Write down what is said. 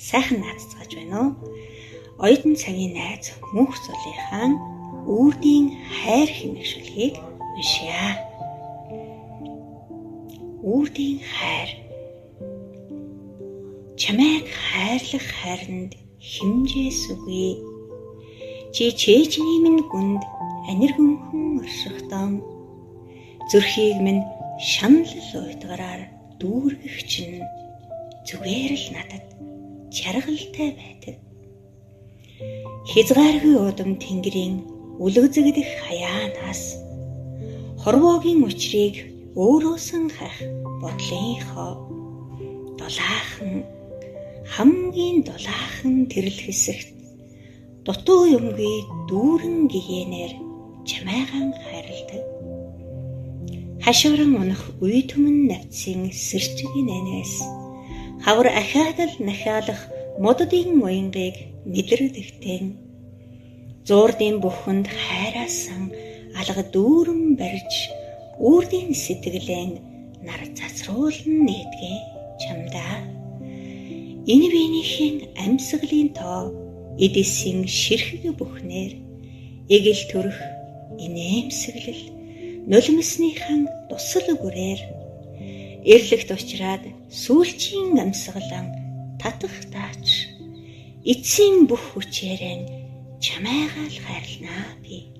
сайхан нааццгааж байна уу? Оюутан цагийн найз мөнх зулынхан Үрдийн хайр хэмэглэлийг уншъя. Үрдийн хайр. Чамайг хайрлах хайранд хэмжээс үгүй. Чи чэжний минь гүнд аниргүнхэн оршихдом. Зүрхийг минь шаналл уйтгараар дүүргэх чинь зүгээр л надад чаргалтай байдаг. Хязгааргүй удам тэнгэрийн үлгзэгдэх хаяанаас хорвоогийн учрыг өөрөөсөн хах бодлынхоо хамгийн дулаахан тэрл хэсэгт дутуу юмгүй дүүрэн гэгээнээр чамайгаан хайрладаг. Хашгиран унах үе түмэн навцын сэрчгийн анаас хавар ахаадал нахиалах моддын уянгийг мэдрэгдэхтэн зуурдын бүхэнд хайраасан алга дүүрэн барьж үрдийн сэтгэлэн нар цацруулан нээдгээ чамдаа. Энэ биенийхэн амьсгалын тоо эдисийн ширхэг бүхнээр эгэл төрөх инээмсэглэл нулимсныхан тусал бүрээр эрлэгт учраад сүүлчийн амьсгалан татах таач эцсийн бүх хүчээрэн чамайгаал хайрлнаа би.